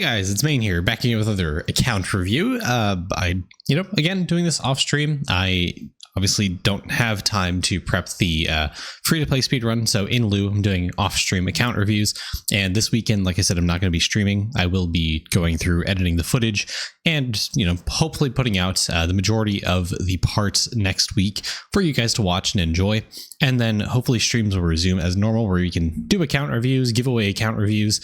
Hey guys, it's Main here, back again with another account review. Again, doing this off stream. I obviously don't have time to prep the free-to-play speedrun, so in lieu, I'm doing off-stream account reviews. And this weekend, like I said, I'm not going to be streaming. I will be going through editing the footage and, hopefully putting out the majority of the parts next week for you guys to watch and enjoy. And then hopefully streams will resume as normal, where you can do account reviews, giveaway account reviews.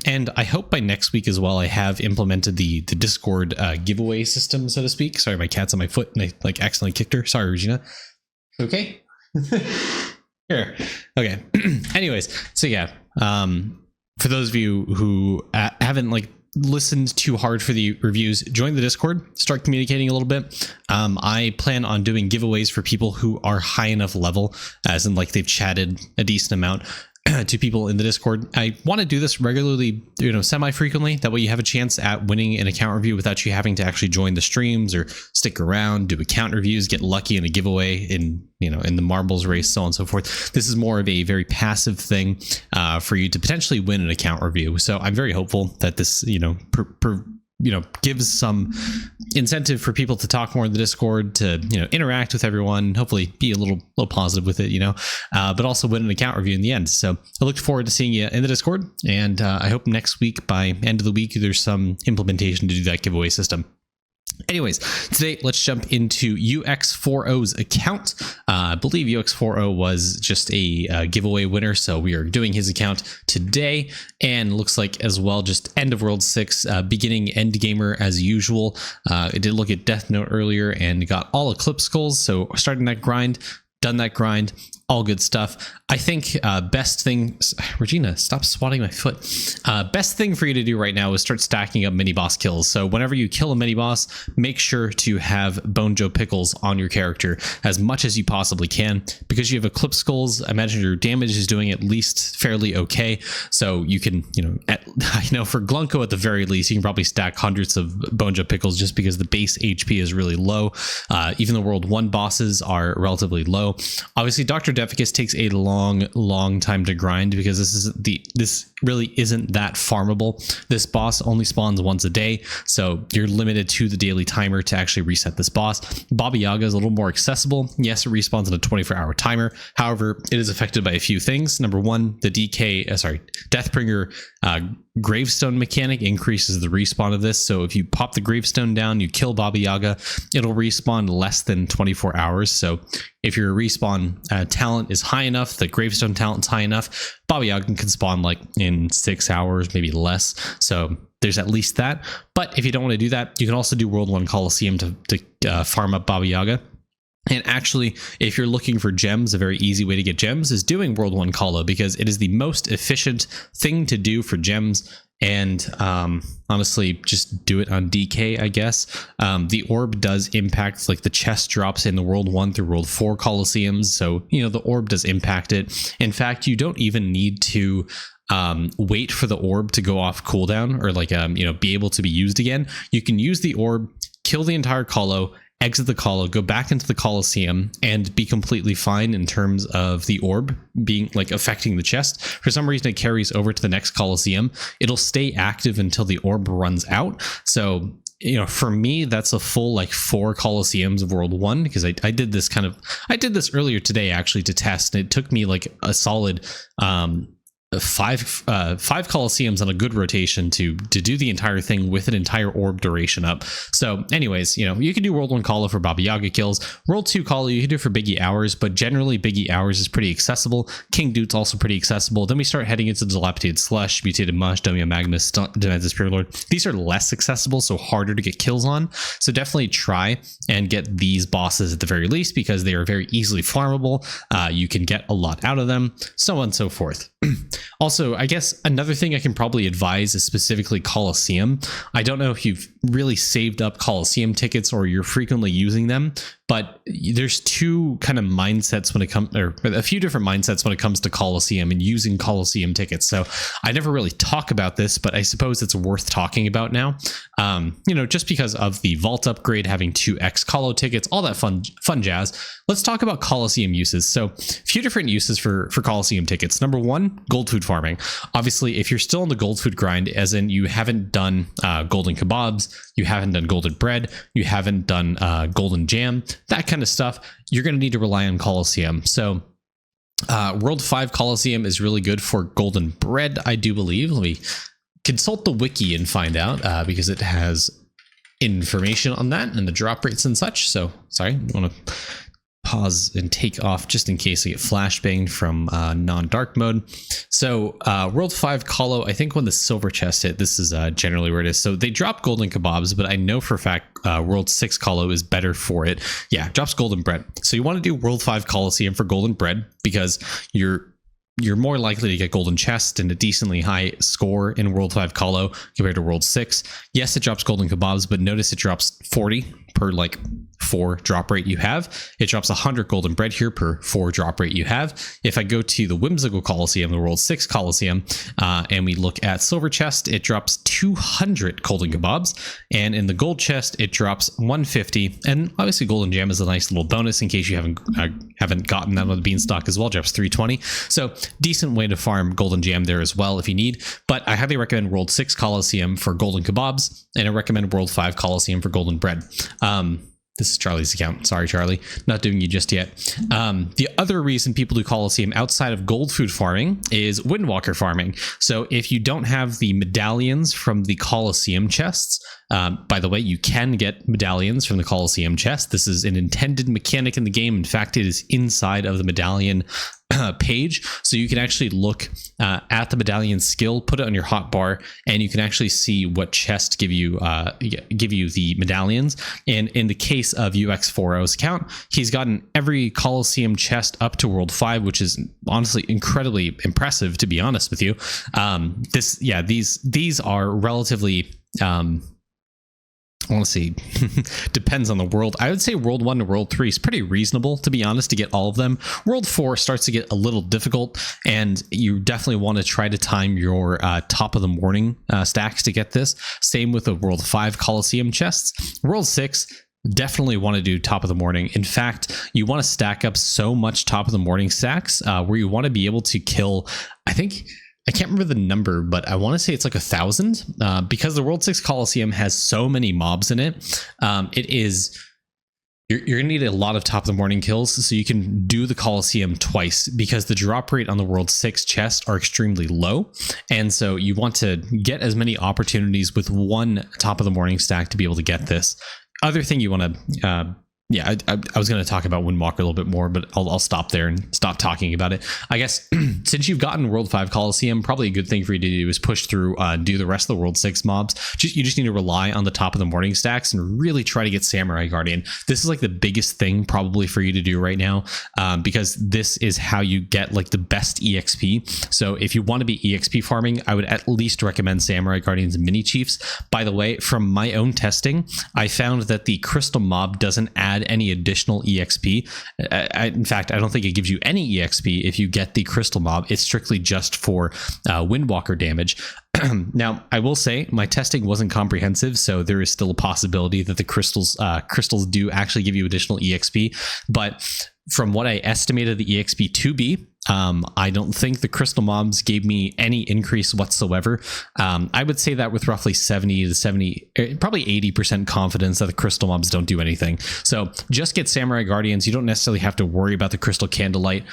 And I hope by next week as well, I have implemented the Discord giveaway system, so to speak. Sorry, my cat's on my foot and I accidentally kicked her. Sorry, Regina. Okay. Here. Okay. Anyways, so yeah, for those of you who haven't listened too hard for the reviews, join the Discord, start communicating a little bit. I plan on doing giveaways for people who are high enough level, as in they've chatted a decent amount to people in the Discord. I want to do this regularly, semi-frequently. That way you have a chance at winning an account review without you having to actually join the streams or stick around, do account reviews, get lucky in a giveaway in the marbles race, so on and so forth. This is more of a very passive thing for you to potentially win an account review. So I'm very hopeful that this, gives some incentive for people to talk more in the Discord, to interact with everyone, hopefully be a little positive with it, but also win an account review in the end. So I look forward to seeing you in the Discord, and I hope next week, by end of the week, there's some implementation to do that giveaway system. Anyways, today let's jump into ux4o's account. I believe ux4o was just a giveaway winner, so we are doing his account today. And looks like as well, just end of World 6, beginning endgamer as usual. I did look at Death Note earlier and got all Eclipse Skulls, so starting that grind, done that grind, all good stuff. I think best thing, Regina, stop swatting my foot. Best thing for you to do right now is start stacking up mini boss kills. So whenever you kill a mini boss, make sure to have Bone Joe Pickles on your character as much as you possibly can, because you have Eclipse Skulls. I imagine your damage is doing at least fairly okay. So you can, I know for Glunko at the very least, you can probably stack hundreds of Bone Joe Pickles just because the base HP is really low. Even the World 1 bosses are relatively low. Obviously, Dr. Deficus takes a long time to grind, because this really isn't that farmable. This boss only spawns once a day, so you're limited to the daily timer to actually reset this boss. Baba Yaga is a little more accessible. Yes, it respawns on a 24-hour timer. However, it is affected by a few things. Number one, the Deathbringer gravestone mechanic increases the respawn of this. So if you pop the gravestone down, you kill Baba Yaga, it'll respawn less than 24 hours. So if your respawn talent is high enough, the gravestone talent's high enough, Baba Yaga can spawn in 6 hours, maybe less. So there's at least that. But if you don't want to do that, you can also do World 1 Colosseum to farm up Baba Yaga. And actually, if you're looking for gems, a very easy way to get gems is doing World 1 Colo, because it is the most efficient thing to do for gems. And honestly, just do it on DK, I guess. The orb does impact, the chest drops in the World 1 through World 4 Colosseums. So, the orb does impact it. In fact, you don't even need to wait for the orb to go off cooldown or be able to be used again. You can use the orb, kill the entire Colo, exit the Colo, go back into the Colosseum, and be completely fine in terms of the orb being affecting the chest. For some reason, it carries over to the next Colosseum. It'll stay active until the orb runs out. So, for me, that's a full 4 Colosseums of World 1, because I did this earlier today actually to test, and it took me a solid five Colosseums on a good rotation to do the entire thing with an entire orb duration up. So anyways, you can do World 1 Colo for Baba Yaga kills. World 2 Colo you can do for Biggie Hours, but generally Biggie Hours is pretty accessible. King Dude's also pretty accessible. Then we start heading into Dilapidated Slush, Mutated Mush, Dummy Magnus, Demented Spirit Lord. These are less accessible, so harder to get kills on. So definitely try and get these bosses at the very least, because they are very easily farmable. You can get a lot out of them, so on and so forth. Also, I guess another thing I can probably advise is specifically Colosseum. I don't know if you've really saved up Colosseum tickets or you're frequently using them, but there's two kind of mindsets when it comes, or a few different mindsets when it comes to Colosseum and using Colosseum tickets. So I never really talk about this, but I suppose it's worth talking about now. Just because of the vault upgrade, having 2x Colo tickets, all that fun jazz. Let's talk about Colosseum uses. So a few different uses for Colosseum tickets. Number one, gold food farming. Obviously, if you're still on the gold food grind, as in you haven't done golden kebabs, you haven't done golden bread, you haven't done golden jam, that kind of stuff, you're going to need to rely on Colosseum. So World 5 Colosseum is really good for golden bread, I do believe. Let me consult the wiki and find out because it has information on that and the drop rates and such. So sorry, I want to pause and take off just in case I get flashbanged from non-dark mode. So World 5 Colo, I think when the silver chest hit, this is generally where it is. So they drop golden kebabs, but I know for a fact World 6 Colo is better for it. Yeah, drops golden bread. So you want to do World 5 Colosseum for golden bread because you're more likely to get golden chest and a decently high score in World 5 Colo compared to World 6. Yes, it drops golden kebabs, but notice it drops 40 per like 4 drop rate you have. It drops 100 golden bread here per 4 drop rate you have. If I go to the Whimsical Colosseum, the World 6 Colosseum, and we look at silver chest, it drops 200 golden kebabs, and in the gold chest it drops 150. And obviously golden jam is a nice little bonus in case you haven't gotten that on the beanstalk as well. Drops 320. So decent way to farm golden jam there as well if you need. But I highly recommend World 6 Colosseum for golden kebabs, and I recommend World 5 Colosseum for golden bread. This is Charlie's account. Sorry, Charlie. Not doing you just yet. The other reason people do Colosseum outside of gold food farming is Windwalker farming. So if you don't have the medallions from the Colosseum chests, by the way, you can get medallions from the Colosseum chest. This is an intended mechanic in the game. In fact, it is inside of the medallion page, so you can actually look at the medallion skill, put it on your hotbar, and you can actually see what chest give you the medallions. And in the case of ux4o's account, he's gotten every Colosseum chest up to World 5, which is honestly incredibly impressive, to be honest with you. These are relatively I want to see, depends on the world. I would say World 1 to World 3 is pretty reasonable, to be honest, to get all of them. World 4 starts to get a little difficult, and you definitely want to try to time your top of the morning stacks to get this. Same with the World 5 Colosseum chests. World 6, definitely want to do top of the morning. In fact, you want to stack up so much top of the morning stacks where you want to be able to kill, I can't remember the number, but I want to say it's like 1,000 because the World 6 Colosseum has so many mobs in it. You're going to need a lot of top of the morning kills, so you can do the Colosseum twice because the drop rate on the World 6 chests are extremely low. And so you want to get as many opportunities with one top of the morning stack to be able to get this. Other thing you want to I was going to talk about Windwalker a little bit more, but I'll stop there and stop talking about it. I guess since you've gotten World 5 Colosseum, probably a good thing for you to do is push through, do the rest of the World 6 mobs. You just need to rely on the top of the morning stacks and really try to get Samurai Guardian. This is like the biggest thing probably for you to do right now because this is how you get like the best EXP. So if you want to be EXP farming, I would at least recommend Samurai Guardians and Mini Chiefs. By the way, from my own testing, I found that the Crystal Mob doesn't add any additional EXP. In fact, I don't think it gives you any EXP if you get the Crystal Mob. It's strictly just for Windwalker damage. Now, I will say my testing wasn't comprehensive, so there is still a possibility that the crystals do actually give you additional EXP. But from what I estimated the EXP to be, I don't think the crystal mobs gave me any increase whatsoever. I would say that with roughly 70 to 70, probably 80% confidence that the crystal mobs don't do anything. So just get Samurai Guardians. You don't necessarily have to worry about the crystal candlelight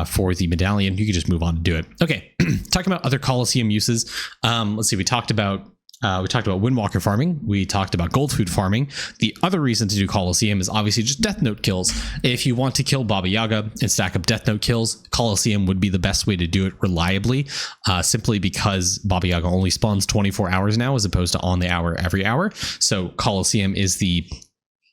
for the medallion. You can just move on to do it. Okay, talking about other Colosseum uses. Let's see, we talked about Windwalker farming. We talked about gold food farming. The other reason to do Colosseum is obviously just Death Note kills. If you want to kill Baba Yaga and stack up Death Note kills, Colosseum would be the best way to do it reliably, simply because Baba Yaga only spawns 24 hours now as opposed to on the hour every hour. So Colosseum is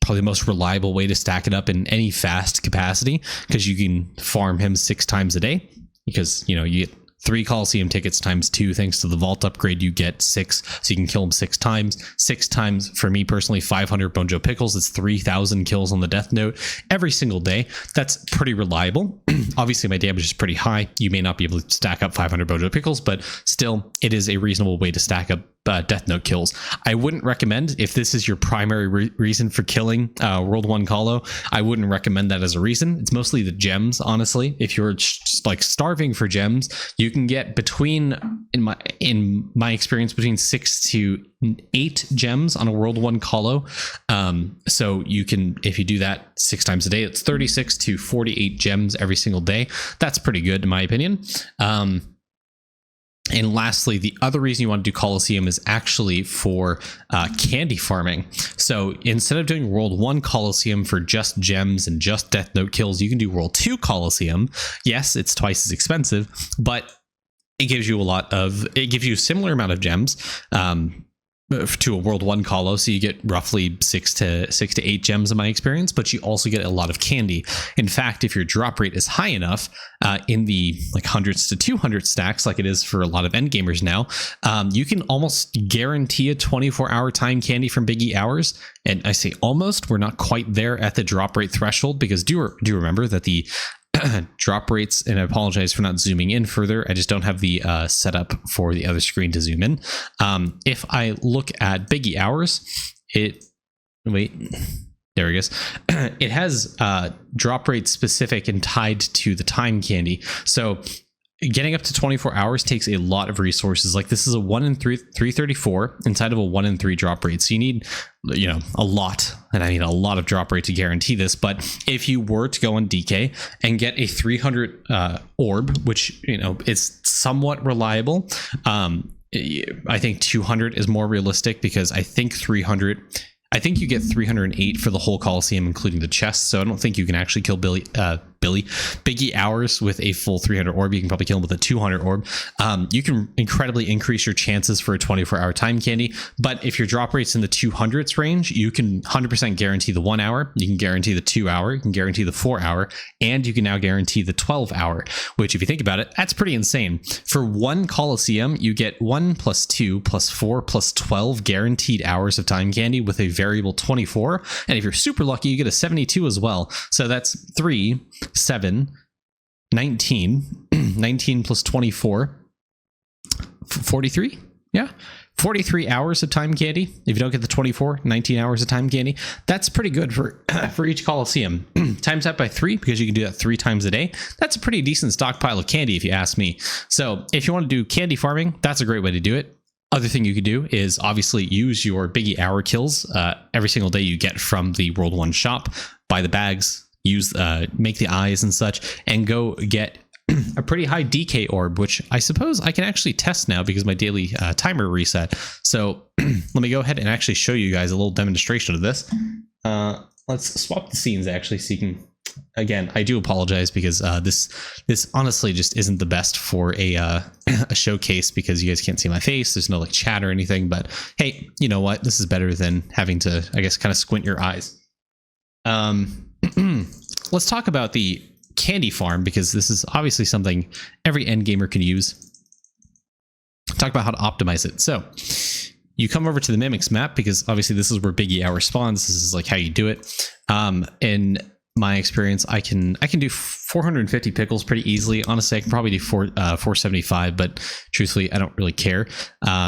probably the most reliable way to stack it up in any fast capacity because you can farm him 6 times a day because, you get 3 Colosseum tickets times 2, thanks to the vault upgrade, you get 6, so you can kill him 6 times. 6 times, for me personally, 500 Bonjo Pickles. It's 3,000 kills on the Death Note every single day. That's pretty reliable. Obviously, my damage is pretty high. You may not be able to stack up 500 Bonjo Pickles, but still, it is a reasonable way to stack up Death Note kills. I wouldn't recommend, if this is your primary reason for killing World 1 Colo, I wouldn't recommend that as a reason. It's mostly the gems, honestly. If you're just like starving for gems, you can get between, in my experience, between 6 to 8 gems on a World 1 Colo. So you can, if you do that 6 times a day, it's 36 to 48 gems every single day. That's pretty good in my opinion. And lastly, the other reason you want to do Colosseum is actually for candy farming. So instead of doing World 1 Colosseum for just gems and just Death Note kills, you can do World 2 Colosseum. Yes, it's twice as expensive, but it gives you it gives you a similar amount of gems to a World 1 Colo, so you get roughly 6 to 8 gems in my experience, but you also get a lot of candy. In fact, if your drop rate is high enough in the like hundreds to 200 stacks, like it is for a lot of endgamers now, you can almost guarantee a 24-hour time candy from Biggie Hours. And I say almost, we're not quite there at the drop rate threshold, because do remember that the drop rates, and I apologize for not zooming in further, I just don't have the setup for the other screen to zoom in. If I look at Biggie Hours, there it goes. It has drop rate specific and tied to the time candy. So getting up to 24 hours takes a lot of resources. Like this is a 1 in 334 inside of a 1 in 3 drop rate. So you need, a lot, and I mean a lot of drop rate to guarantee this. But if you were to go on DK and get a 300 orb, which, is somewhat reliable, I think 200 is more realistic, because I think you get 308 for the whole Colosseum, including the chest. So I don't think you can actually kill Biggie Hours with a full 300 orb. You can probably kill him with a 200 orb. You can incredibly increase your chances for a 24-hour time candy. But if your drop rate's in the 200s range, you can 100% guarantee the 1 hour. You can guarantee the 2 hour. You can guarantee the 4 hour. And you can now guarantee the 12 hour, which, if you think about it, that's pretty insane. For one Colosseum, you get 1 plus 2 plus 4 plus 12 guaranteed hours of time candy with a variable 24. And if you're super lucky, you get a 72 as well. So that's 3, 7, 19, 19 plus 24, 43. Yeah. 43 hours of time candy. If you don't get the 24, 19 hours of time candy. That's pretty good for each Colosseum. Times that by 3, because you can do that 3 times a day. That's a pretty decent stockpile of candy, if you ask me. So if you want to do candy farming, that's a great way to do it. Other thing you could do is obviously use your Biggie Hour kills every single day you get from the World 1 shop. Buy the bags, make the eyes and such, and go get a pretty high DK orb, which I suppose I can actually test now because my daily timer reset. So let me go ahead and actually show you guys a little demonstration of this. Let's swap the scenes actually, so you can. Again, I do apologize because this honestly just isn't the best for a showcase, because you guys can't see my face. There's no like chat or anything, but hey, you know what? This is better than having to, I guess, kind of squint your eyes. Let's talk about the candy farm, because this is obviously something every end gamer can use. Talk about how to optimize it. So you come over to the Mimics map, because obviously this is where Biggie Hour spawns. This is like how you do it. In my experience, I can do 450 pickles pretty easily. Honestly, I can probably do 475, but truthfully, I don't really care.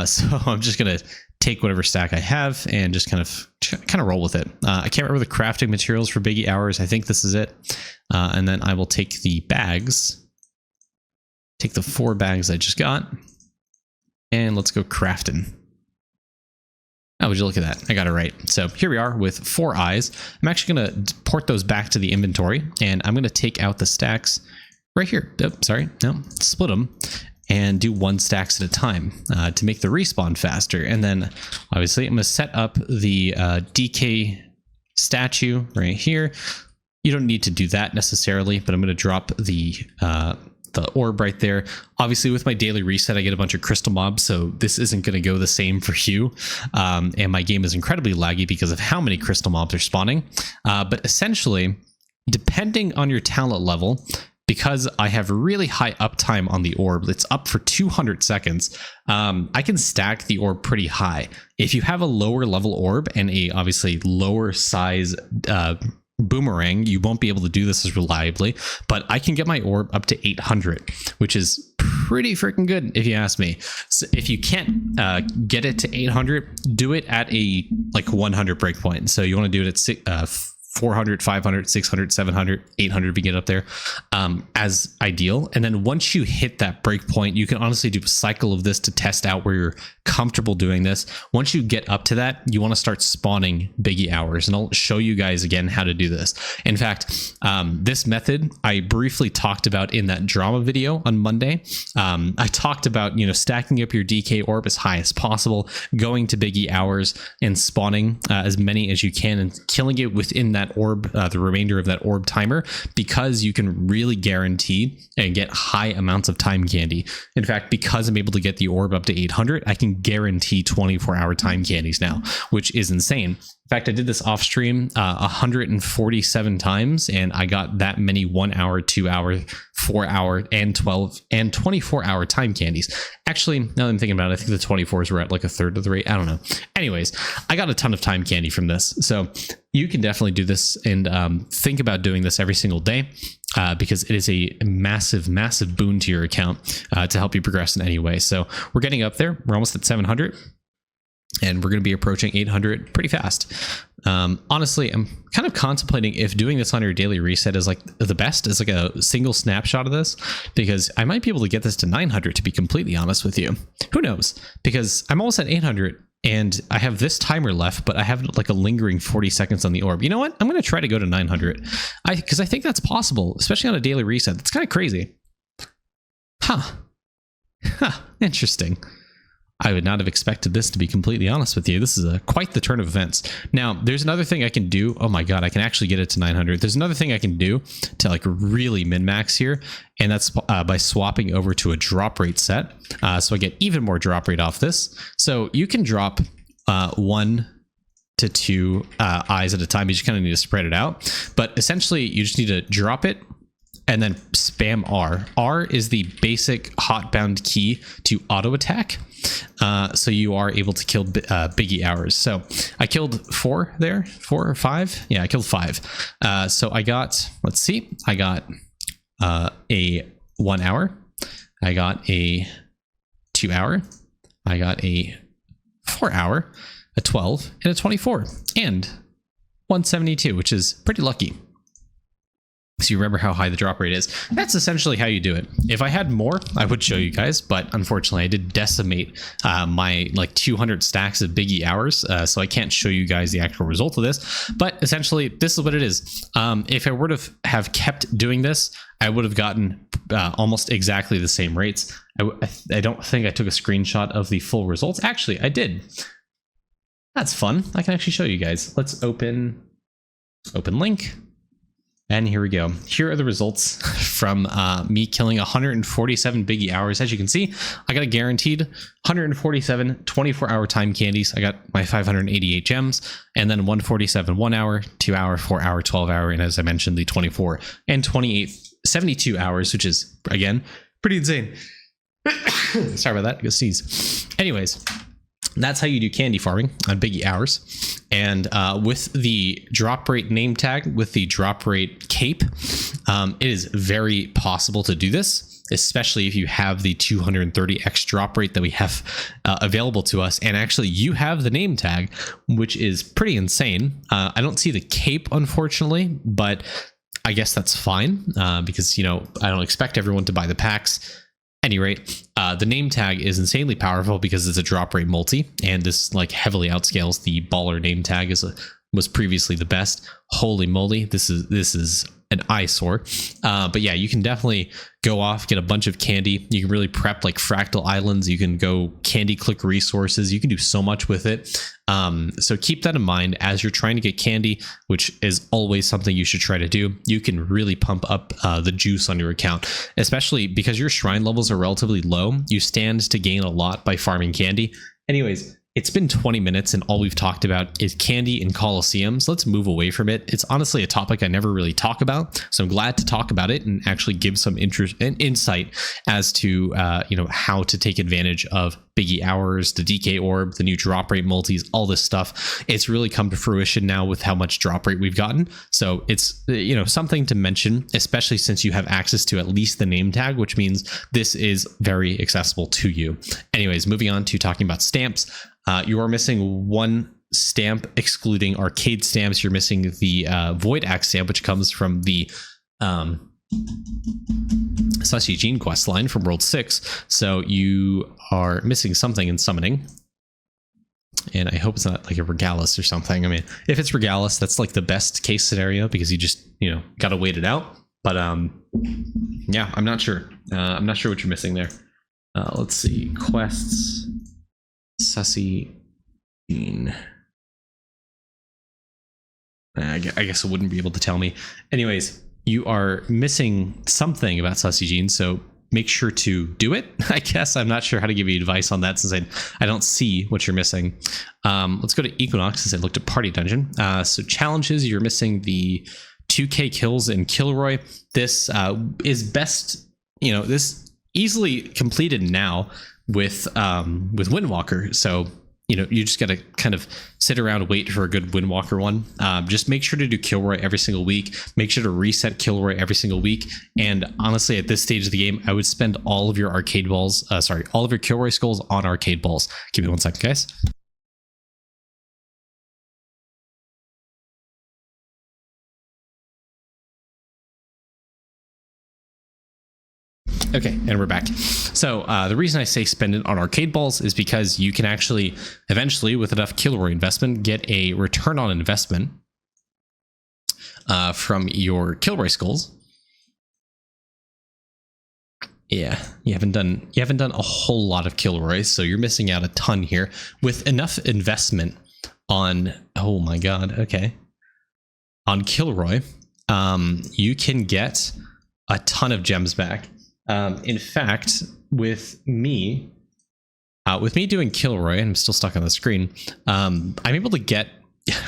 So I'm just gonna take whatever stack I have and just kind of roll with it. I can't remember the crafting materials for Biggie Hours. I think this is it. And then I will take the bags, take the 4 bags I just got, and let's go crafting. Oh, would you look at that? I got it right. So here we are with 4 eyes. I'm actually going to port those back to the inventory, and I'm going to take out the stacks right here. Oh, sorry. No, split them and do 1 stacks at a time to make the respawn faster. And then obviously I'm going to set up the DK statue right here. You don't need to do that necessarily, but I'm going to drop the orb right there. Obviously, with my daily reset, I get a bunch of crystal mobs, so this isn't going to go the same for you. And my game is incredibly laggy because of how many crystal mobs are spawning. But essentially, depending on your talent level, because I have really high uptime on the orb, it's up for 200 seconds, I can stack the orb pretty high. If you have a lower level orb and a obviously lower size boomerang, you won't be able to do this as reliably, but I can get my orb up to 800, which is pretty freaking good if you ask me. So if you can't get it to 800, do it at a like 100 breakpoint. So you want to do it at 400, 500, 600, 700, 800 if you get up there as ideal. And then once you hit that breakpoint, you can honestly do a cycle of this to test out where you're comfortable doing this. Once you get up to that, you want to start spawning Biggie Hours, and I'll show you guys again how to do this. In fact, this method I briefly talked about in that drama video on Monday. I talked about, stacking up your DK orb as high as possible, going to Biggie Hours and spawning as many as you can and killing it within that orb, the remainder of that orb timer, because you can really guarantee and get high amounts of time candy. In fact, because I'm able to get the orb up to 800, I can guarantee 24-hour time candies now, which is insane. In fact, I did this off stream 147 times, and I got that many 1 hour, 2 hour, 4 hour, and 12 and 24-hour time candies. Actually, now that I'm thinking about it, I think the 24s were at like a third of the rate. I don't know. Anyways, I got a ton of time candy from this. So you can definitely do this and think about doing this every single day because it is a massive, massive boon to your account to help you progress in any way. So we're getting up there. We're almost at 700. And we're going to be approaching 800 pretty fast. Honestly, I'm kind of contemplating if doing this on your daily reset is like the best, is like a single snapshot of this, because I might be able to get this to 900, to be completely honest with you. Who knows? Because I'm almost at 800 and I have this timer left, but I have like a lingering 40 seconds on the orb. You know what? I'm going to try to go to 900 because I think that's possible, especially on a daily reset. That's kind of crazy. Huh. Interesting. I would not have expected this, to be completely honest with you. This is quite the turn of events. Now, there's another thing I can do. Oh my god, I can actually get it to 900. There's another thing I can do to like really min-max here, and that's by swapping over to a drop rate set. So I get even more drop rate off this. So you can drop 1 to 2 eyes at a time. You just kind of need to spread it out. But essentially, you just need to drop it and then spam R. R is the basic hotbound key to auto attack. So you are able to kill Biggie Hours. So I killed 4 there, 4 or 5. Yeah, I killed 5. So I got, let's see, I got a 1 hour. I got a 2 hour. I got a 4 hour, a 12, and a 24, and 172, which is pretty lucky. So you remember how high the drop rate is. That's essentially how you do it. If I had more, I would show you guys, but unfortunately I did decimate my like 200 stacks of Biggie Hours, so I can't show you guys the actual result of this. But essentially, this is what it is. If I were to have kept doing this, I would have gotten almost exactly the same rates. I don't think I took a screenshot of the full results. Actually, I did. That's fun. I can actually show you guys. Let's open link. And here we go. Here are the results from me killing 147 Biggie Hours. As you can see, I got a guaranteed 147 24-hour time candies. I got my 588 gems, and then 147 1 hour, 2 hour, 4 hour, 12 hour, and as I mentioned, the 24 and 28, 72 hours, which is, again, pretty insane. Sorry about that. Go sneeze. Anyways, that's how you do candy farming on Biggie Hours. And with the drop rate name tag, with the drop rate cape, it is very possible to do this, especially if you have the 230x drop rate that we have available to us. And actually, you have the name tag, which is pretty insane. I don't see the cape, unfortunately, but I guess that's fine because, I don't expect everyone to buy the packs. Any rate, the name tag is insanely powerful because it's a drop rate multi, and this like heavily outscales the baller name tag was previously the best. Holy moly, this is an eyesore. But yeah, you can definitely go off, get a bunch of candy. You can really prep like fractal islands. You can go candy click resources. You can do so much with it. So keep that in mind as you're trying to get candy, which is always something you should try to do. You can really pump up the juice on your account, especially because your shrine levels are relatively low. You stand to gain a lot by farming candy. Anyways, it's been 20 minutes and all we've talked about is candy and Colosseum. So let's move away from it. It's honestly a topic I never really talk about. So I'm glad to talk about it and actually give some interest and insight as to, how to take advantage of Biggie Hours, the DK Orb, the new drop rate multis, all this stuff. It's really come to fruition now with how much drop rate we've gotten. So it's, you know, something to mention, especially since you have access to at least the name tag, which means this is very accessible to you. Anyways, moving on to talking about stamps. You are missing one stamp, excluding arcade stamps. You're missing the Void Axe stamp, which comes from the Sussy Gene quest line from World 6. So you are missing something in summoning. And I hope it's not like a Regalis or something. I mean, if it's Regalis, that's like the best case scenario because you just, you know, got to wait it out. But yeah, I'm not sure. I'm not sure what you're missing there. Let's see. Quests. Sussy Gene. I guess it wouldn't be able to tell me. Anyways, you are missing something about Sussy Gene, so make sure to do it. I guess I'm not sure how to give you advice on that since I don't see what you're missing. Let's go to Equinox since I looked at Party Dungeon. So challenges, you're missing the 2k kills in Kilroy. This is best, you know, this easily completed now with Windwalker. So, you know, you just got to kind of sit around and wait for a good Windwalker one. Just make sure to do Kilroy every single week. Make sure to reset Kilroy every single week. And honestly, at this stage of the game, I would spend all of your arcade balls, all of your Kilroy skulls on arcade balls. Give me 1 second, guys. Okay, and we're back. So the reason I say spend it on arcade balls is because you can actually eventually, with enough Kilroy investment, get a return on investment from your Kilroy skulls. Yeah, you haven't done a whole lot of Kilroy, so you're missing out a ton here. With enough investment on, oh my god, okay, on Kilroy, you can get a ton of gems back. In fact, with me doing Kilroy, and I'm still stuck on the screen, I'm able to get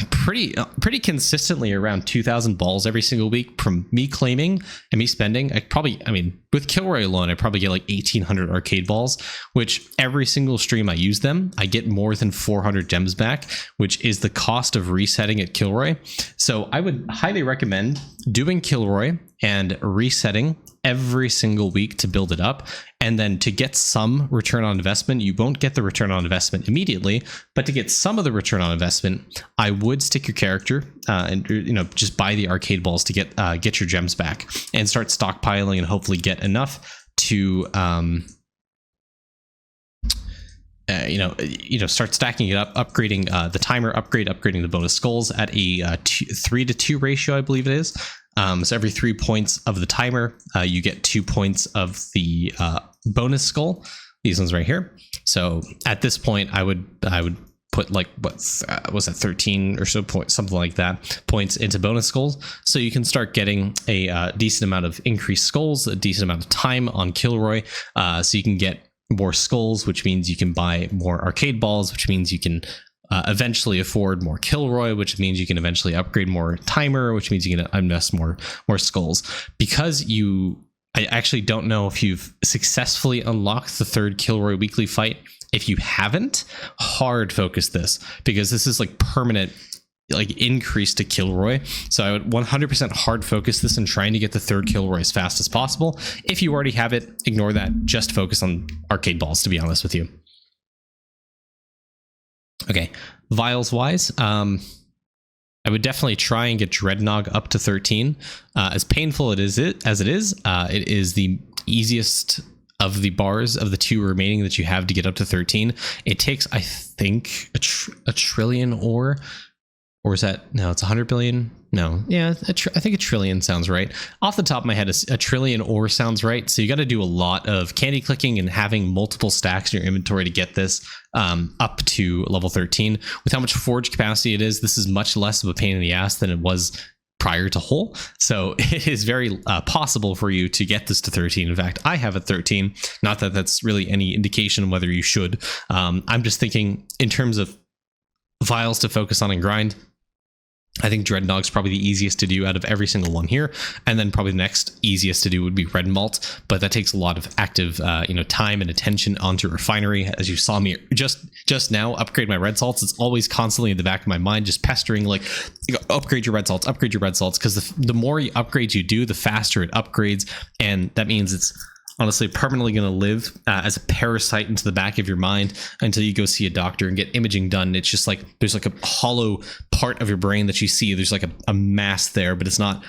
pretty consistently around 2,000 balls every single week from me claiming and me spending. I mean, with Kilroy alone, I probably get like 1,800 arcade balls, which every single stream I use them, I get more than 400 gems back, which is the cost of resetting at Kilroy. So I would highly recommend doing Kilroy and resetting every single week to build it up, and then to get some return on investment. You won't get the return on investment immediately, but to get some of the return on investment, I would stick your character and, you know, just buy the arcade balls to get your gems back and start stockpiling and hopefully get enough to start stacking it up, upgrading the timer upgrading the bonus skulls at a 3-to-2 ratio, I believe it is. So every 3 points of the timer, you get 2 points of the bonus skull. These ones right here. So at this point, I would put like what was that, 13 or so points, something like that, points into bonus skulls. So you can start getting a decent amount of increased skulls, a decent amount of time on Kilroy. So you can get more skulls, which means you can buy more arcade balls, which means you can eventually afford more Kilroy, which means you can eventually upgrade more timer, which means you can invest more skulls. Because I actually don't know if you've successfully unlocked the 3rd Kilroy weekly fight. If you haven't, hard focus this, because this is like permanent like increase to Kilroy. So I would 100% hard focus this and trying to get the 3rd Kilroy as fast as possible. If you already have it, ignore that. Just focus on arcade balls, to be honest with you. Okay, Vials wise, I would definitely try and get Dreadnought up to 13. As painful as it is the easiest of the bars of the 2 remaining that you have to get up to 13. It takes, I think, a trillion or is that, no, it's 100 billion. No, yeah, I think a trillion sounds right. Off the top of my head, a trillion ore sounds right. So you got to do a lot of candy clicking and having multiple stacks in your inventory to get this up to level 13. With how much forge capacity it is, this is much less of a pain in the ass than it was prior to Hole. So it is very possible for you to get this to 13. In fact, I have it 13. Not that that's really any indication whether you should. I'm just thinking in terms of Vials to focus on and grind. I think Dreadnough's probably the easiest to do out of every single one here, and then probably the next easiest to do would be Red Malt, but that takes a lot of active time and attention onto Refinery. As you saw me just now upgrade my red salts, it's always constantly in the back of my mind, just pestering, like, upgrade your red salts, because the more upgrades you do, the faster it upgrades, and that means it's honestly permanently going to live as a parasite into the back of your mind until you go see a doctor and get imaging done. It's just like there's like a hollow part of your brain that you see. There's like a mass there, but it's not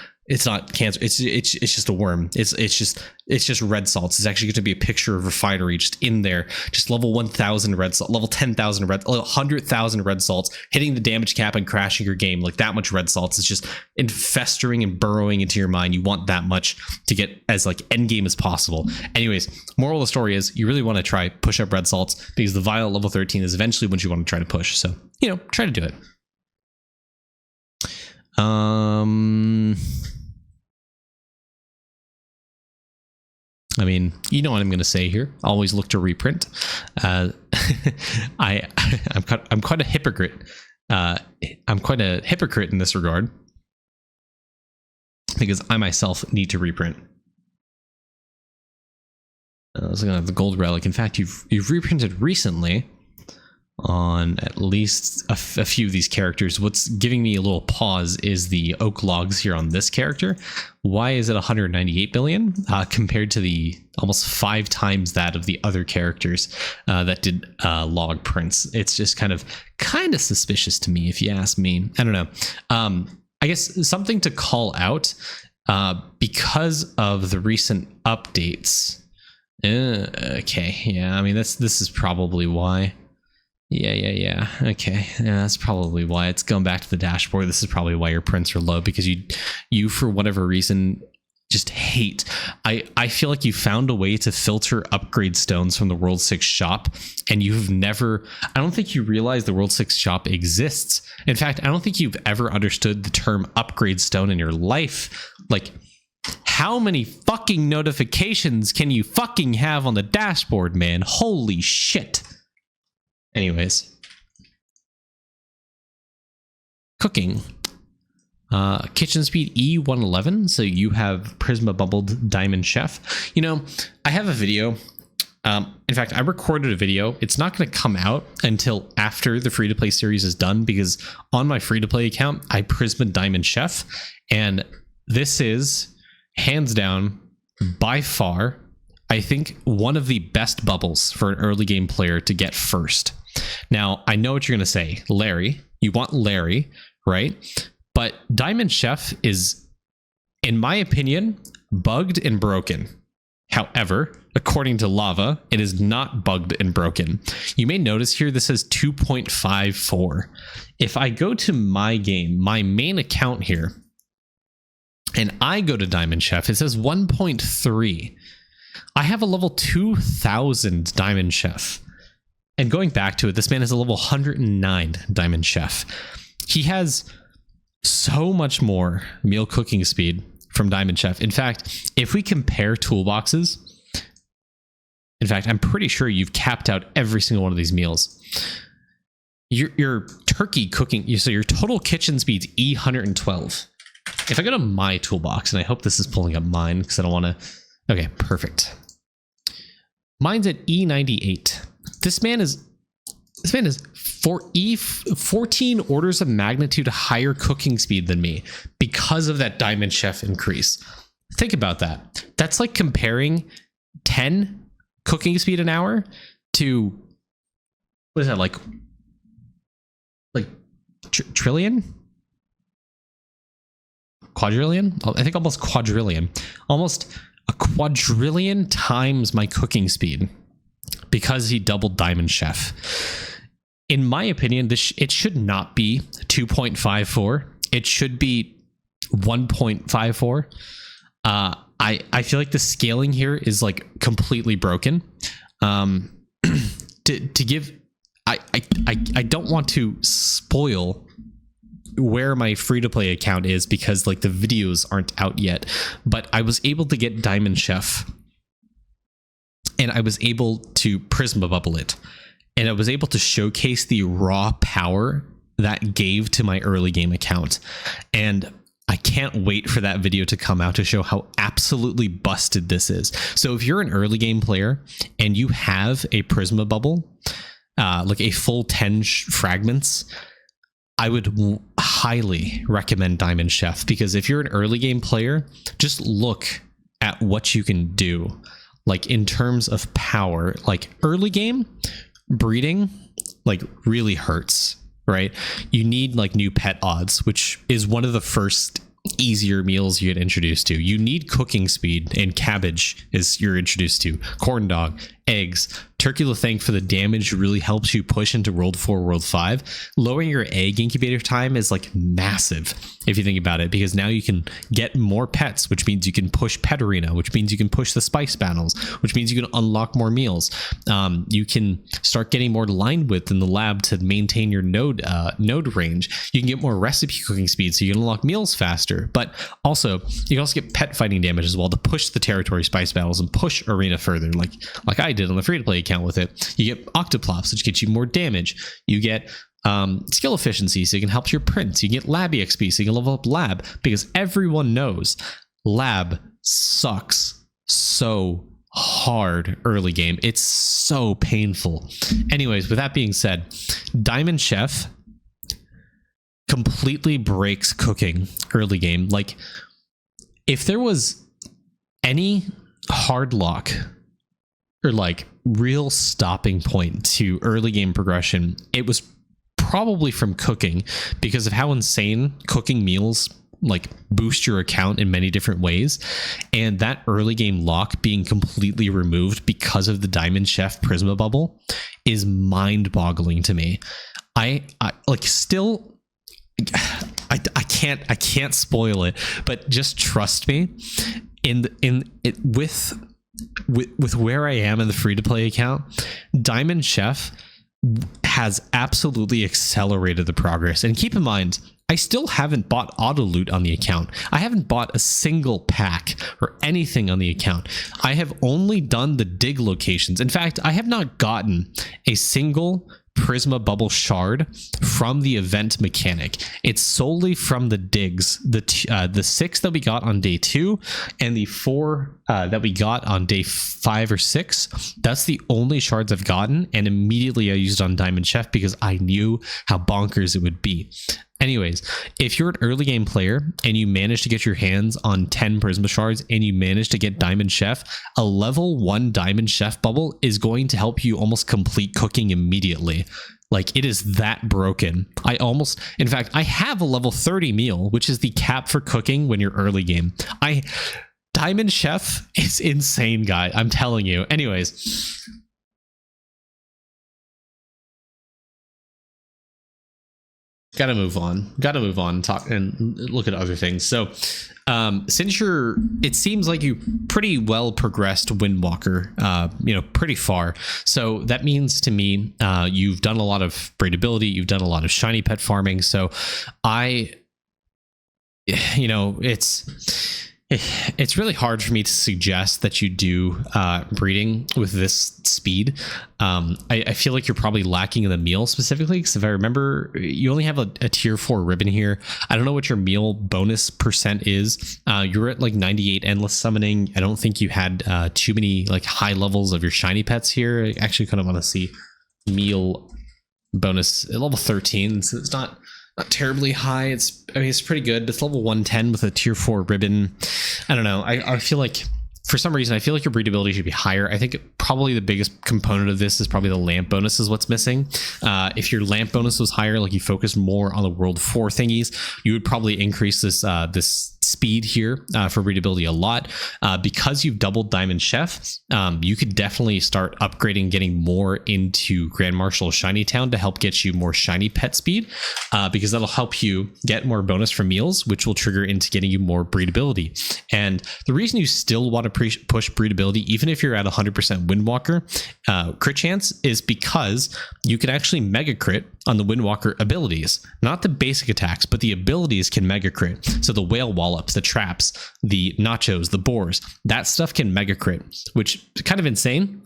cancer. It's just a worm. It's just red salts. It's actually going to be a picture of Refinery just in there, just level 1,000 red salt, level 10,000 red, 100,000 red salts, hitting the damage cap and crashing your game. Like that much red salts. It's just festering and burrowing into your mind. You want that much to get as like endgame as possible. Anyways, moral of the story is you really want to try push up red salts, because the Vial level 13 is eventually what you want to try to push. So, try to do it. I mean, you know what I'm going to say here. Always look to reprint. I'm quite a hypocrite. I'm quite a hypocrite in this regard, because I myself need to reprint. I was looking at the gold relic. In fact, you've reprinted recently on at least a few of these characters. What's giving me a little pause is the oak logs here on this character. Why is it 198 billion compared to the almost 5 times that of the other characters that did log prints? It's just kind of suspicious to me, if you ask me. I don't know. I guess something to call out because of the recent updates. Okay, yeah, I mean this is probably why. Yeah. Okay, yeah, that's probably why. It's going back to the dashboard. This is probably why your prints are low, because you for whatever reason just hate. I feel like you found a way to filter upgrade stones from the World 6 shop, and you've never. I don't think you realize the World 6 shop exists. In fact, I don't think you've ever understood the term upgrade stone in your life. Like, how many fucking notifications can you fucking have on the dashboard, man? Holy shit. Anyways, cooking, kitchen speed E111. So you have Prisma bubbled diamond chef. I have a video. In fact, I recorded a video. It's not going to come out until after the free to play series is done, because on my free to play account, I Prisma diamond chef. And this is hands down by far, I think, one of the best bubbles for an early game player to get first. Now, I know what you're going to say, Larry. You want Larry, right? But Diamond Chef is, in my opinion, bugged and broken. However, according to Lava, it is not bugged and broken. You may notice here this says 2.54. If I go to my game, my main account here, and I go to Diamond Chef, it says 1.3. I have a level 2000 Diamond Chef. And going back to it, this man is a level 109 Diamond Chef. He has so much more meal cooking speed from Diamond Chef. In fact, if we compare toolboxes, in fact, I'm pretty sure you've capped out every single one of these meals. Your turkey cooking, so your total kitchen speed's E112. If I go to my toolbox, and I hope this is pulling up mine because I don't want to. Okay, perfect. Mine's at E98. This man is 14 orders of magnitude higher cooking speed than me because of that Diamond Chef increase. Think about that. That's like comparing 10 cooking speed an hour to, what is that, like trillion? Quadrillion? I think almost quadrillion. Almost a quadrillion times my cooking speed because he doubled Diamond Chef. In my opinion, it should not be 2.54. It should be 1.54. I feel like the scaling here is like completely broken. I don't want to spoil where my free-to-play account is because like the videos aren't out yet, but I was able to get Diamond Chef and I was able to Prisma bubble it, and I was able to showcase the raw power that gave to my early game account. And I can't wait for that video to come out to show how absolutely busted this is. So if you're an early game player and you have a Prisma bubble, like a full 10 fragments, I would highly recommend Diamond Chef, because if you're an early game player, just look at what you can do. Like in terms of power, like early game breeding, like really hurts, right? You need like new pet odds, which is one of the first easier meals you get introduced to. You need cooking speed, and cabbage is you're introduced to. Corn dog, eggs, turkey lathank for the damage really helps you push into World 4, World 5. Lowering your egg incubator time is like massive if you think about it, because now you can get more pets, which means you can push Pet Arena, which means you can push the spice battles, which means you can unlock more meals. You can start getting more line width in the lab to maintain your node range. You can get more recipe cooking speed, so you can unlock meals faster. But also, you can also get pet fighting damage as well to push the territory spice battles and push arena further, like I did on the free-to-play account with it. You get Octoplops, which gets you more damage. You get skill efficiency, so you can help your prints. You get lab exp, so you can level up lab, because everyone knows lab sucks so hard early game. It's so painful. Anyways, with that being said, Diamond Chef completely breaks cooking early game. Like, if there was any hard lock or like real stopping point to early game progression, it was probably from cooking, because of how insane cooking meals like boost your account in many different ways. And that early game lock being completely removed because of the Diamond Chef Prisma bubble is mind boggling to me. I like still, I can't spoil it, but just trust me, with where I am in the free-to-play account, Diamond Chef has absolutely accelerated the progress. And keep in mind, I still haven't bought auto loot on the account. I haven't bought a single pack or anything on the account. I have only done the dig locations. In fact, I have not gotten a single Prisma bubble shard from the event mechanic. It's solely from the digs, the 6 that we got on day 2 and the 4 that we got on day 5 or 6. That's the only shards I've gotten, and immediately I used on Diamond Chef because I knew how bonkers it would be. Anyways, if you're an early game player and you manage to get your hands on 10 Prisma shards and you manage to get Diamond Chef, a level 1 Diamond Chef bubble is going to help you almost complete cooking immediately. Like, it is that broken. In fact, I have a level 30 meal, which is the cap for cooking when you're early game. Diamond Chef is insane, guy. I'm telling you. Anyways, gotta move on and talk and look at other things. So since it seems like you pretty well progressed Windwalker, pretty far. So that means to me, you've done a lot of breedability, you've done a lot of shiny pet farming. So it's really hard for me to suggest that you do breeding with this speed. I feel like you're probably lacking in the meal specifically, because if I remember, you only have a tier 4 ribbon here. I don't know what your meal bonus percent is. You're at like 98 endless summoning. I don't think you had too many like high levels of your shiny pets here. I actually kind of want to see meal bonus at level 13. So it's not terribly high. It's pretty good. It's level 110 with a tier 4 ribbon. I don't know. I feel like for some reason, I feel like your breedability should be higher. I think probably the biggest component of this is probably the lamp bonus is what's missing. If your lamp bonus was higher, like you focused more on the World 4 thingies, you would probably increase this speed here for breedability a lot. Because you've doubled Diamond Chef, you could definitely start upgrading, getting more into Grand Marshal Shiny Town to help get you more shiny pet speed, because that'll help you get more bonus from meals, which will trigger into getting you more breedability. And the reason you still want to push breedability, even if you're at 100% Windwalker crit chance, is because you can actually mega crit on the Windwalker abilities, not the basic attacks, but the abilities can mega crit. So the whale wallops, the traps, the nachos, the boars, that stuff can mega crit, which is kind of insane.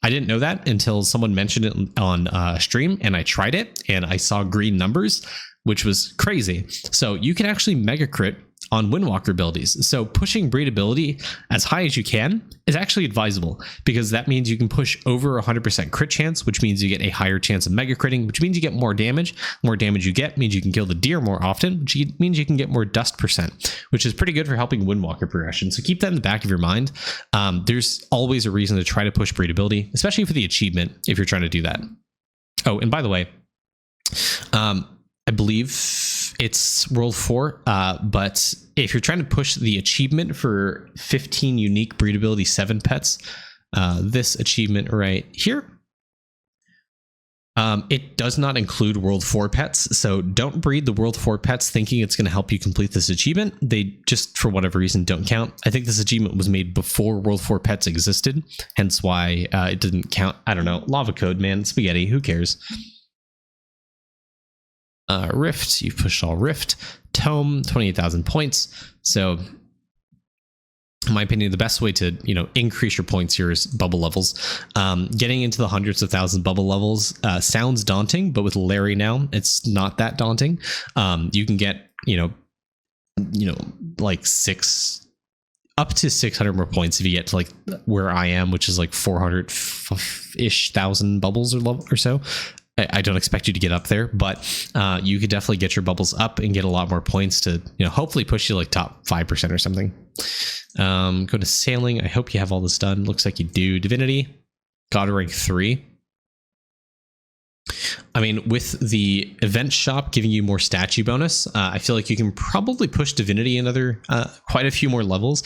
I didn't know that until someone mentioned it on stream, and I tried it and I saw green numbers, which was crazy. So you can actually mega crit on Windwalker abilities. So pushing breedability as high as you can is actually advisable, because that means you can push over 100% crit chance, which means you get a higher chance of mega critting, which means you get more damage. More damage you get means you can kill the deer more often, which means you can get more dust percent, which is pretty good for helping Windwalker progression. So keep that in the back of your mind. There's always a reason to try to push breedability, especially for the achievement if you're trying to do that. Oh, and by the way, I believe it's World 4, but if you're trying to push the achievement for 15 unique breedability 7 pets, this achievement right here, it does not include World 4 pets, so don't breed the World 4 pets thinking it's going to help you complete this achievement. They just, for whatever reason, don't count. I think this achievement was made before World 4 pets existed, hence why it didn't count. I don't know. Lava code, man. Spaghetti. Who cares? Rift, you've pushed all Rift. Tome, 28,000 points. So in my opinion, the best way to, increase your points here is bubble levels. Getting into the hundreds of thousands bubble levels sounds daunting, but with Larry now, it's not that daunting. You can get, like up to 600 more points if you get to like where I am, which is like 400-ish thousand bubbles or so. I don't expect you to get up there, but you could definitely get your bubbles up and get a lot more points to, hopefully push you like top 5% or something. Go to sailing. I hope you have all this done. Looks like you do. Divinity, God rank 3. I mean, with the event shop giving you more statue bonus, I feel like you can probably push Divinity another quite a few more levels.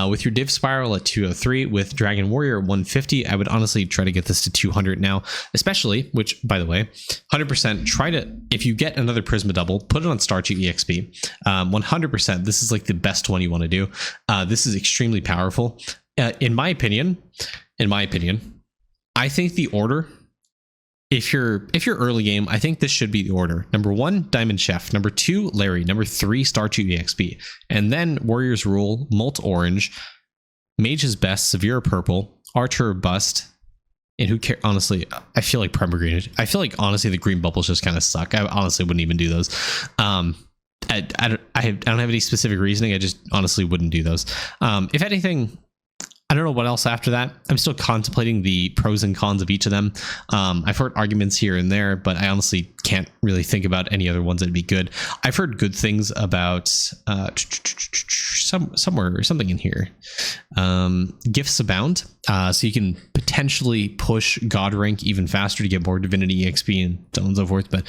With your Div Spiral at 203, with Dragon Warrior at 150, I would honestly try to get this to 200 now, especially, which, by the way, 100% try to, if you get another Prisma double, put it on Statue EXP. 100%, this is like the best one you want to do. This is extremely powerful. In my opinion, I think the order, if you're early game, I think this should be the order. Number 1, Diamond Chef. Number 2, Larry. Number 3, Statue EXP. And then Warrior's Rule, Molt Orange, Mage's Best, Severe Purple, Archer Bust, and who cares? Honestly, I feel like Pomegranate. I feel like, honestly, the green bubbles just kind of suck. I honestly wouldn't even do those. I don't have any specific reasoning. I just honestly wouldn't do those. If anything, I don't know what else after that. I'm still contemplating the pros and cons of each of them. I've heard arguments here and there, but I honestly can't really think about any other ones that'd be good. I've heard good things about something in here. Gifts abound, so you can potentially push God rank even faster to get more Divinity EXP and so on and so forth. But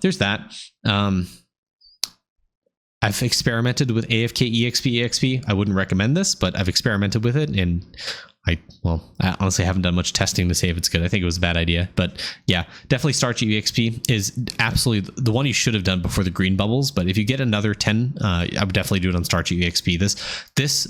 there's that. I've experimented with AFK EXP. I wouldn't recommend this, but I've experimented with it, and I honestly haven't done much testing to say if it's good. I think it was a bad idea, but yeah, definitely Starchy EXP is absolutely the one you should have done before the green bubbles. But if you get another 10, I would definitely do it on Starchy EXP. This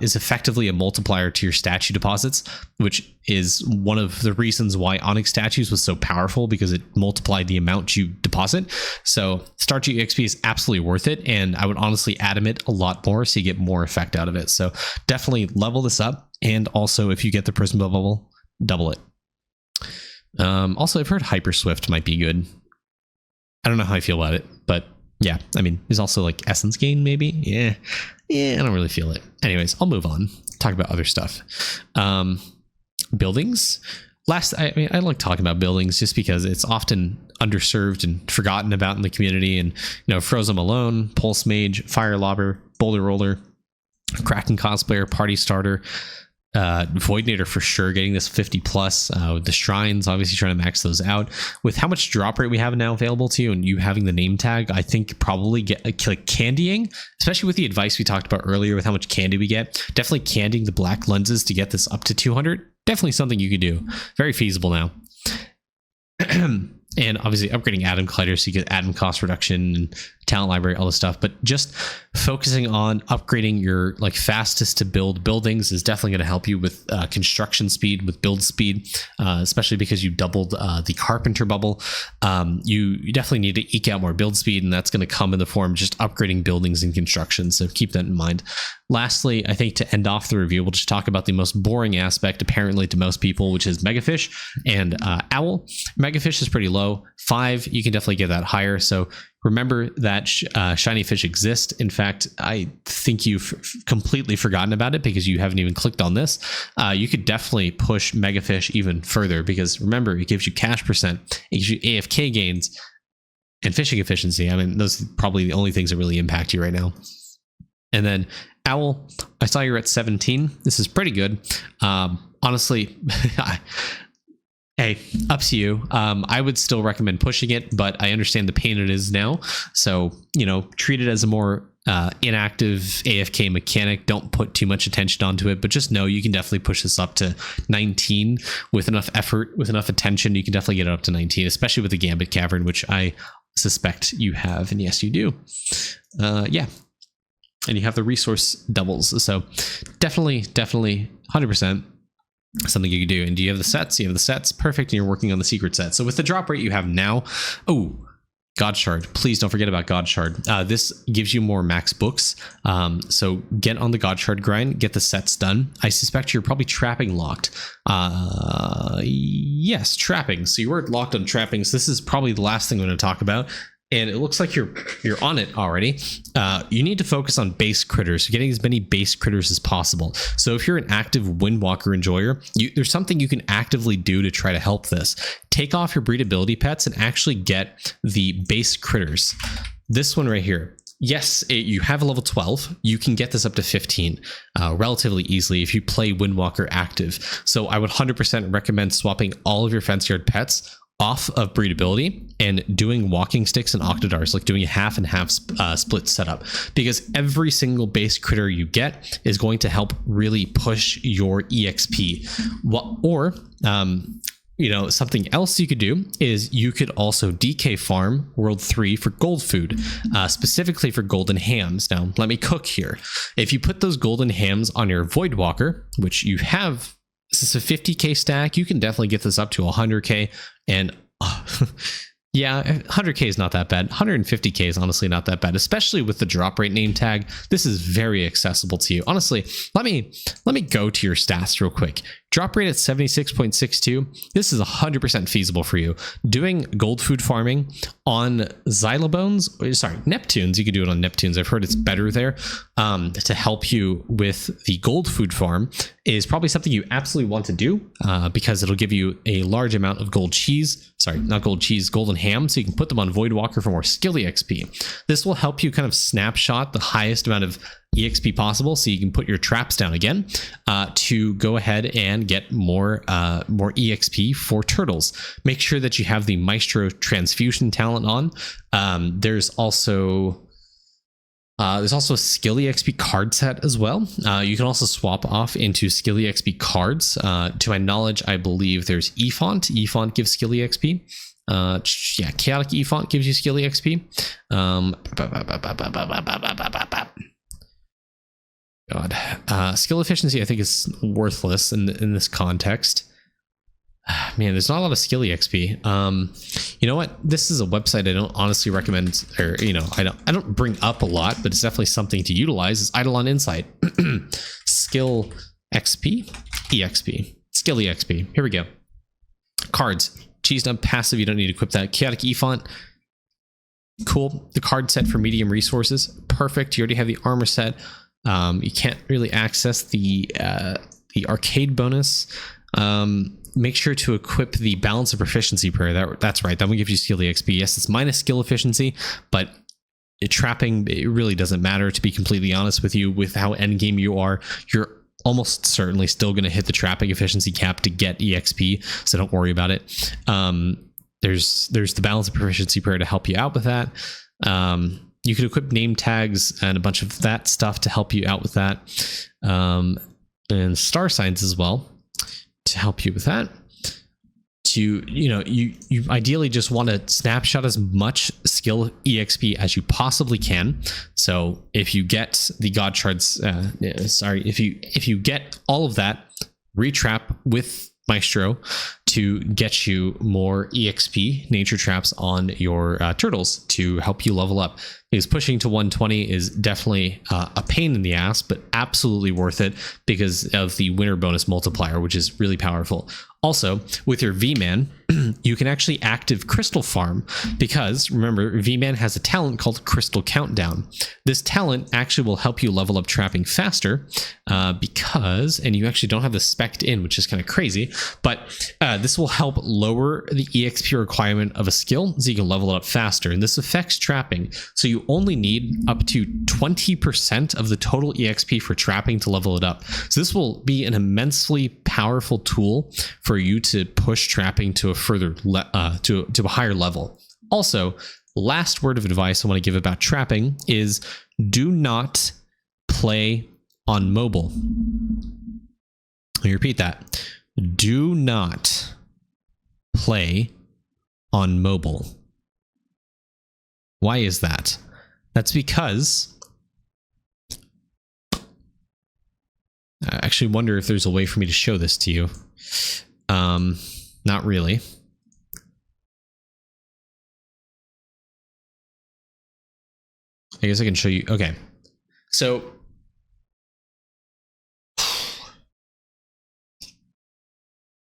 is effectively a multiplier to your statue deposits, which is one of the reasons why Onyx statues was so powerful, because it multiplied the amount you deposit. So Starchy EXP is absolutely worth it, and I would honestly atom it a lot more so you get more effect out of it. So definitely level this up. And also, if you get the Prism bubble, double it. Also, I've heard Hyper Swift might be good. I don't know how I feel about it, but yeah, I mean, there's also like Essence Gain, maybe. Yeah, I don't really feel it. Anyways, I'll move on. Talk about other stuff. Buildings. I like talking about buildings just because it's often underserved and forgotten about in the community. And Frozen Malone, Pulse Mage, Fire Lobber, Boulder Roller, Kraken Cosplayer, Party Starter. Voidnator for sure, getting this 50 plus. The shrines, obviously trying to max those out. With how much drop rate we have now available to you, and you having the name tag, I think probably get like candying, especially with the advice we talked about earlier with how much candy we get. Definitely candying the black lenses to get this up to 200. Definitely something you could do. Very feasible now. and obviously upgrading atom collider so you get atom cost reduction and talent library, all this stuff. But just focusing on upgrading your like fastest to build buildings is definitely going to help you with construction speed, with build speed, especially because you doubled the carpenter bubble. You definitely need to eke out more build speed, and that's going to come in the form of just upgrading buildings and construction. So keep that in mind. Lastly, I think to end off the review, we'll just talk about the most boring aspect apparently to most people, which is Megafish and Owl. Megafish is pretty low, 5. You can definitely get that higher. So remember that shiny fish exist. In fact, I think you've completely forgotten about it because you haven't even clicked on this. You could definitely push Megafish even further because remember, it gives you cash percent, it gives you AFK gains, and fishing efficiency. I mean, those are probably the only things that really impact you right now. And then Owl, I saw you're at 17. This is pretty good. Honestly, hey, up to you. I would still recommend pushing it, but I understand the pain it is now. So, you know, treat it as a more inactive AFK mechanic. Don't put too much attention onto it, but just know you can definitely push this up to 19 with enough effort, with enough attention. You can definitely get it up to 19, especially with the Gambit Cavern, which I suspect you have. And yes, you do. Yeah. And you have the resource doubles. So definitely 100% something you can do. And do you have the sets? You have the sets. Perfect. And you're working on the secret set. So with the drop rate you have now, God Shard. Please don't forget about God Shard. This gives you more max books. So get on the God Shard grind, get the sets done. I suspect you're probably trapping locked. Yes, trapping. So you were locked on trappings. This is probably the last thing I'm going to talk about. And it looks like you're on it already. You need to focus on base critters, getting as many base critters as possible. So if you're an active Windwalker enjoyer, there's something you can actively do to try to help this. Take off your breedability pets and actually get the base critters. This one right here. Yes, you have a level 12. You can get this up to 15 relatively easily if you play Windwalker active. So I would 100% recommend swapping all of your fence yard pets off of breedability and doing walking sticks and octodars, like doing a half and half split setup, because every single base critter you get is going to help really push your EXP. Or you know, something else you could do is you could also DK farm World 3 for gold food, specifically for golden hams. Now, let me cook here. If you put those golden hams on your Voidwalker, which you have, this is a 50k stack, you can definitely get this up to 100k. And yeah, 100k is not that bad. 150k is honestly not that bad, especially with the drop rate name tag. This is very accessible to you. Honestly, let me go to your stats real quick. Drop rate at 76.62. This is 100% feasible for you. Doing gold food farming on Neptunes. You could do it on Neptunes. I've heard it's better there. To help you with the gold food farm is probably something you absolutely want to do because it'll give you a large amount of gold cheese. Sorry, not gold cheese, golden ham. So you can put them on Voidwalker for more skill EXP. This will help you kind of snapshot the highest amount of EXP possible, so you can put your traps down again to go ahead and get more EXP for turtles. Make sure that you have the Maestro transfusion talent on. There's also a skill EXP card set as well. You can also swap off into skill EXP cards. To my knowledge, I believe there's Efont. Efont gives skill EXP. Yeah, Chaotic Efont gives you skill EXP. God, skill efficiency I think is worthless in this context. Man, there's not a lot of skill EXP. You know what? This is a website I don't honestly recommend, or you know, I don't bring up a lot, but it's definitely something to utilize. It's Idleon Insight. Skill XP, EXP, skill EXP. Here we go. Cards, cheese dump, passive. You don't need to equip that. Chaotic Efont. Cool. The card set for medium resources. Perfect. You already have the armor set. You can't really access the arcade bonus. Make sure to equip the balance of proficiency prayer. That's right. That one gives you skill EXP. Yes, it's minus skill efficiency, but trapping, it really doesn't matter, to be completely honest with you. With how endgame you are, you're almost certainly still going to hit the trapping efficiency cap to get EXP, so don't worry about it. There's the balance of proficiency prayer to help you out with that. You could equip name tags and a bunch of that stuff to help you out with that. And star signs as well to help you with that. to, you ideally just want to snapshot as much skill EXP as you possibly can. So if you get the god shards, if you get all of that, retrap with Maestro to get you more EXP nature traps on your turtles to help you level up. Because pushing to 120 is definitely a pain in the ass, but absolutely worth it because of the winter bonus multiplier, which is really powerful. Also, with your V-Man, you can actually active crystal farm because, remember, V-Man has a talent called Crystal Countdown. This talent actually will help you level up trapping faster because, and you actually don't have the spec'd in, which is kind of crazy, but this will help lower the EXP requirement of a skill so you can level it up faster. And this affects trapping. So you only need up to 20% of the total EXP for trapping to level it up. So this will be an immensely powerful tool for you to push trapping to a further to a higher level. Also, last word of advice I want to give about trapping is do not play on mobile. Let me repeat that. Do not play on mobile. Why is that? That's because I actually wonder if there's a way for me to show this to you. Not really. I guess I can show you. Okay. So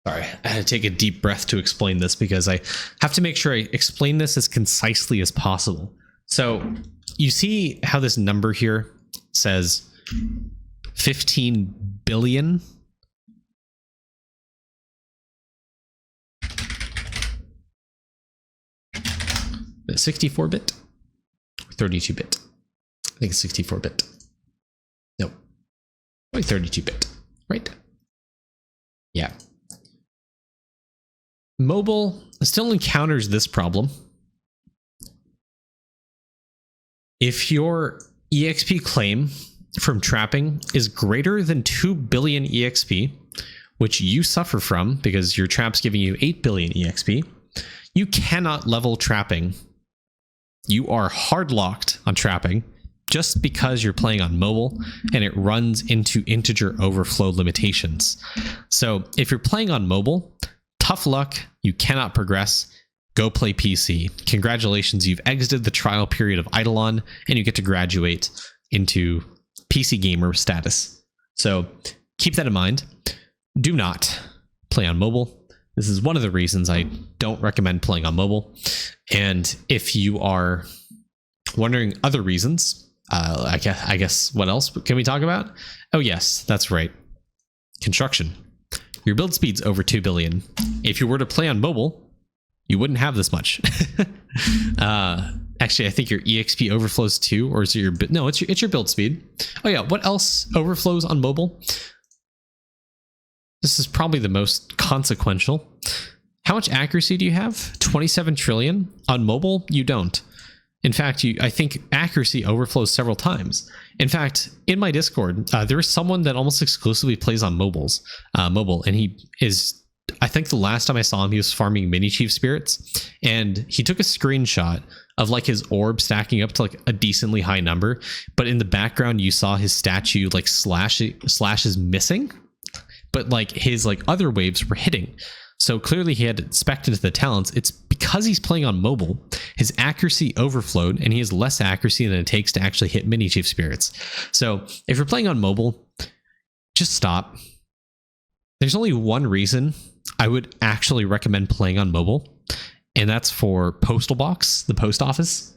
sorry, I had to take a deep breath to explain this because I have to make sure I explain this as concisely as possible. So you see how this number here says 15 billion? The 64-bit or 32-bit? I think it's 64-bit. No, probably 32-bit, right? Yeah. Mobile still encounters this problem. If your EXP claim from trapping is greater than 2 billion EXP, which you suffer from because your trap's giving you 8 billion EXP, you cannot level trapping. You are hard locked on trapping just because you're playing on mobile and it runs into integer overflow limitations. So if you're playing on mobile, tough luck, you cannot progress. Go play PC. Congratulations, you've exited the trial period of Idleon and you get to graduate into PC gamer status. So keep that in mind. Do not play on mobile. This is one of the reasons I don't recommend playing on mobile. And if you are wondering other reasons, I guess what else can we talk about? Oh yes, that's right. Construction. Your build speed's over 2 billion. If you were to play on mobile, you wouldn't have this much. Actually, I think your EXP overflows too, or is it your... No, it's your build speed. Oh yeah, what else overflows on mobile? This is probably the most consequential. How much accuracy do you have? 27 trillion? On mobile, you don't. In fact, I think accuracy overflows several times. In fact, in my Discord, there is someone that almost exclusively plays on mobile, and he is... I think the last time I saw him, he was farming mini chief spirits, and he took a screenshot of like his orb stacking up to like a decently high number, but in the background you saw his statue like slash is missing, but like his like other waves were hitting. So clearly he had spec'd into the talents. It's because he's playing on mobile, his accuracy overflowed and he has less accuracy than it takes to actually hit mini chief spirits. So if you're playing on mobile, just stop. There's only one reason I would actually recommend playing on mobile, and that's for postal box, the post office,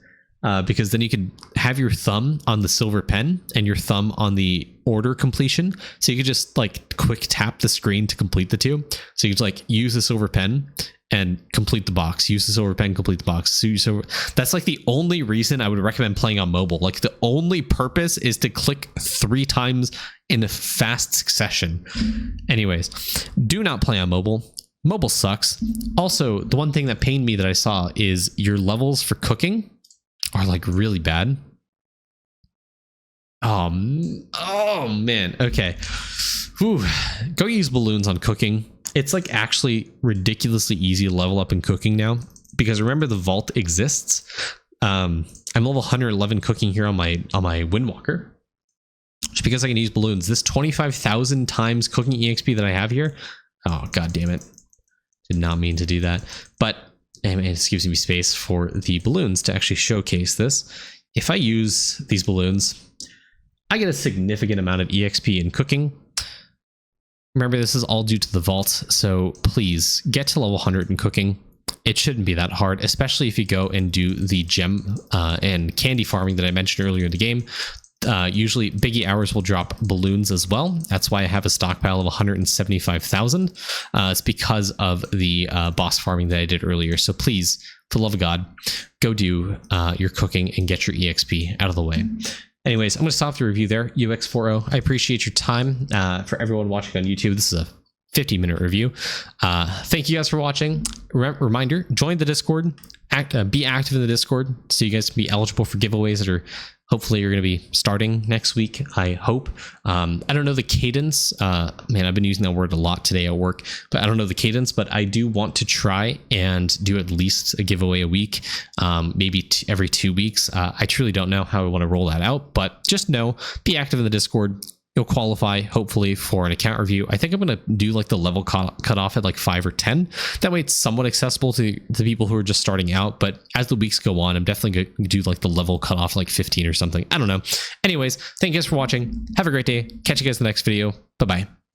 because then you can have your thumb on the silver pen and your thumb on the order completion. So you could just like quick tap the screen to complete the two. So you could like use the silver pen and complete the box, use the silver pen, complete the box. So that's like the only reason I would recommend playing on mobile. Like the only purpose is to click 3 times in a fast succession. Anyways, do not play on mobile. Mobile sucks. Also, the one thing that pained me that I saw is your levels for cooking are like really bad. Oh man. Okay. Whew. Go use balloons on cooking. it's like actually ridiculously easy to level up in cooking now, because remember the vault exists. I'm level 111 cooking here on my Windwalker, just because I can use balloons. This 25,000 times cooking EXP that I have here, oh god damn it, did not mean to do that, but and it gives me space for the balloons to actually showcase this. If I use these balloons, I get a significant amount of EXP in cooking. Remember, this is all due to the vault, so please get to level 100 in cooking. It shouldn't be that hard, especially if you go and do the gem and candy farming that I mentioned earlier in the game. Usually Biggie Hours will drop balloons as well. That's why I have a stockpile of 175,000. It's because of the boss farming that I did earlier. So please, for the love of God, go do your cooking and get your EXP out of the way. Anyways, I'm going to stop the review there. ux4o, I appreciate your time. For everyone watching on YouTube, this is a 50-minute review. Thank you guys for watching. Reminder, join the Discord. Be active in the Discord so you guys can be eligible for giveaways that are hopefully you're going to be starting next week, I hope. I don't know the cadence. Man, I've been using that word a lot today at work, but I don't know the cadence, but I do want to try and do at least a giveaway a week, maybe every 2 weeks. I truly don't know how I want to roll that out, but just know, be active in the Discord. You'll qualify hopefully for an account review. I think I'm going to do like the level cut off at like 5 or 10. That way it's somewhat accessible to the people who are just starting out. But as the weeks go on, I'm definitely going to do like the level cut off like 15 or something. I don't know. Anyways, thank you guys for watching. Have a great day. Catch you guys in the next video. Bye-bye.